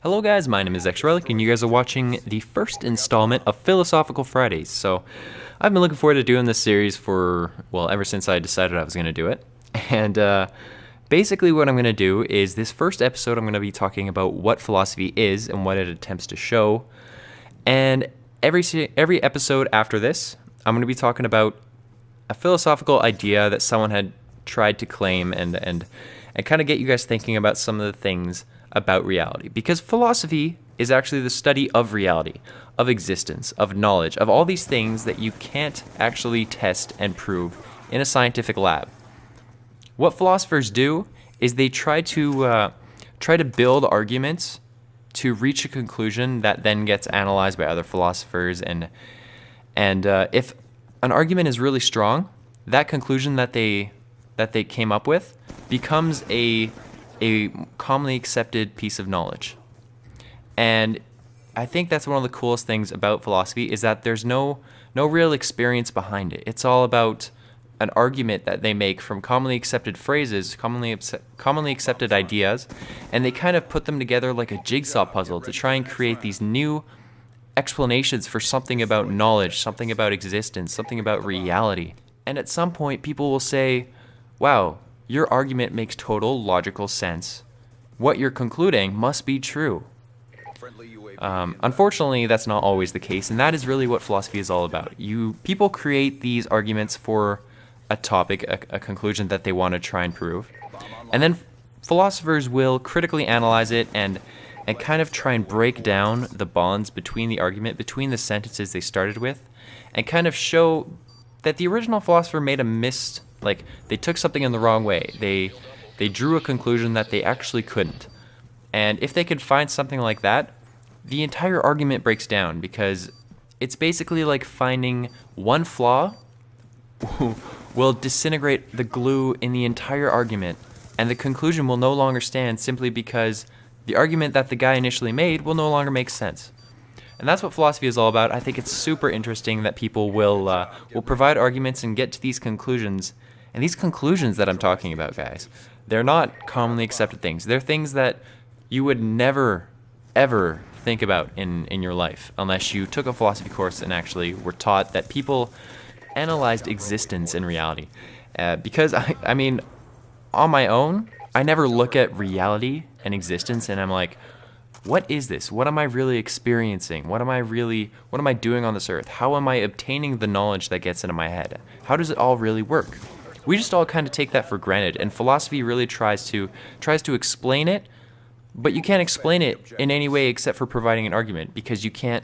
Hello guys, my name is xRellic and you guys are watching the first installment of Philosophical Fridays. So I've been looking forward to doing this series for, well, ever since I decided I was going to do it. And basically what I'm going to do is this first episode I'm going to be talking about what philosophy is and what it attempts to show. And every episode after this, I'm going to be talking about a philosophical idea that someone had tried to claim and kind of get you guys thinking about some of the things about reality, because philosophy is actually the study of reality, of existence, of knowledge, of all these things that you can't actually test and prove in a scientific lab. What philosophers do is they try to build arguments to reach a conclusion that then gets analyzed by other philosophers, and if an argument is really strong, that conclusion that they came up with becomes a commonly accepted piece of knowledge. And I think that's one of the coolest things about philosophy, is that there's no real experience behind it. It's all about an argument that they make from commonly accepted phrases, commonly accepted ideas, and they kind of put them together like a jigsaw puzzle to try and create these new explanations for something about knowledge, something about existence, something about reality. And at some point people will say, wow, your argument makes total logical sense. What you're concluding must be true. Unfortunately, that's not always the case, and that is really what philosophy is all about. People create these arguments for a topic, a conclusion that they want to try and prove, and then philosophers will critically analyze it and kind of try and break down the bonds between the argument, between the sentences they started with, and kind of show that the original philosopher made they took something in the wrong way. They drew a conclusion that they actually couldn't. And if they could find something like that, the entire argument breaks down, because it's basically like finding one flaw will disintegrate the glue in the entire argument, and the conclusion will no longer stand simply because the argument that the guy initially made will no longer make sense. And that's what philosophy is all about. I think it's super interesting that people will provide arguments and get to these conclusions. And these conclusions that I'm talking about, guys, they're not commonly accepted things. They're things that you would never, ever think about in your life unless you took a philosophy course and actually were taught that people analyzed existence and reality. Because, I mean, on my own, I never look at reality and existence and I'm like, what is this? What am I really experiencing? What am I doing on this earth? How am I obtaining the knowledge that gets into my head? How does it all really work? We just all kind of take that for granted, and philosophy really tries to explain it, but you can't explain it in any way except for providing an argument, because you can't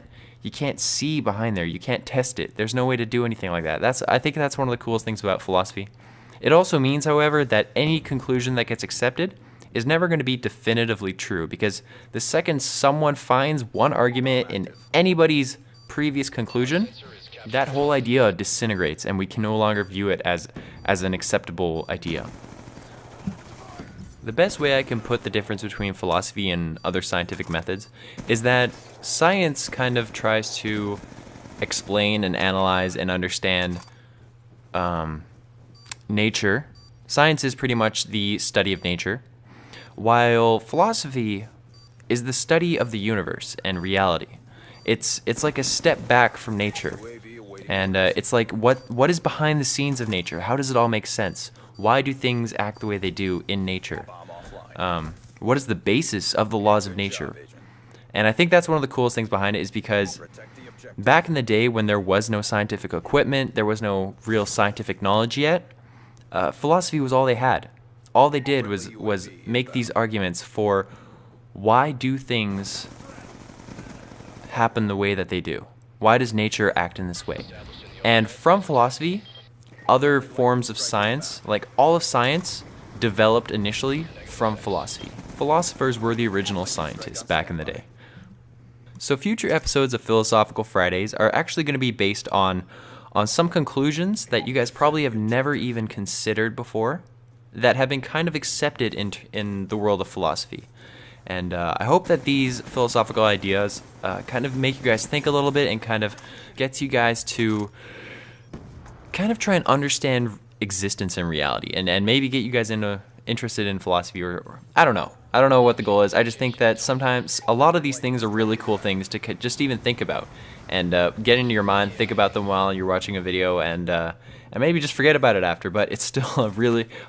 see behind there. You can't test it. There's no way to do anything like that. I think that's one of the coolest things about philosophy. It also means, however, that any conclusion that gets accepted is never going to be definitively true, because the second someone finds one argument in anybody's previous conclusion, that whole idea disintegrates and we can no longer view it as an acceptable idea. The best way I can put the difference between philosophy and other scientific methods is that science kind of tries to explain and analyze and understand nature. Science is pretty much the study of nature, while philosophy is the study of the universe and reality. It's like a step back from nature. And it's like, what is behind the scenes of nature? How does it all make sense? Why do things act the way they do in nature? What is the basis of the laws of nature? And I think that's one of the coolest things behind it, is because back in the day when there was no scientific equipment, there was no real scientific knowledge yet, philosophy was all they had. All they did was make these arguments for why do things happen the way that they do? Why does nature act in this way? And from philosophy, other forms of science, like all of science, developed initially from philosophy. Philosophers were the original scientists back in the day. So future episodes of Philosophical Fridays are actually going to be based on some conclusions that you guys probably have never even considered before, that have been kind of accepted in the world of philosophy. And I hope that these philosophical ideas kind of make you guys think a little bit and kind of gets you guys to kind of try and understand existence and reality, and maybe get you guys into interested in philosophy, or I don't know. I don't know what the goal is. I just think that sometimes a lot of these things are really cool things to just even think about and get into your mind. Think about them while you're watching a video, and maybe just forget about it after. But it's still a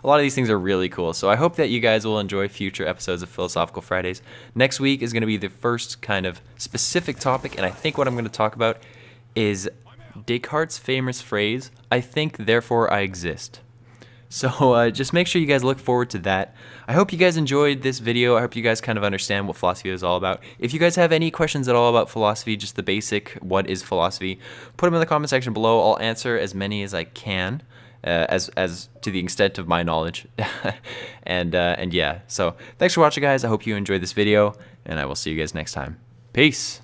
lot of these things are really cool. So I hope that you guys will enjoy future episodes of Philosophical Fridays. Next week is going to be the first kind of specific topic, and I think what I'm going to talk about is Descartes' famous phrase, "I think, therefore I exist." So just make sure you guys look forward to that. I hope you guys enjoyed this video. I hope you guys kind of understand what philosophy is all about. If you guys have any questions at all about philosophy, just the basic, what is philosophy, put them in the comment section below. I'll answer as many as I can, as to the extent of my knowledge. and yeah, so thanks for watching, guys. I hope you enjoyed this video, and I will see you guys next time. Peace.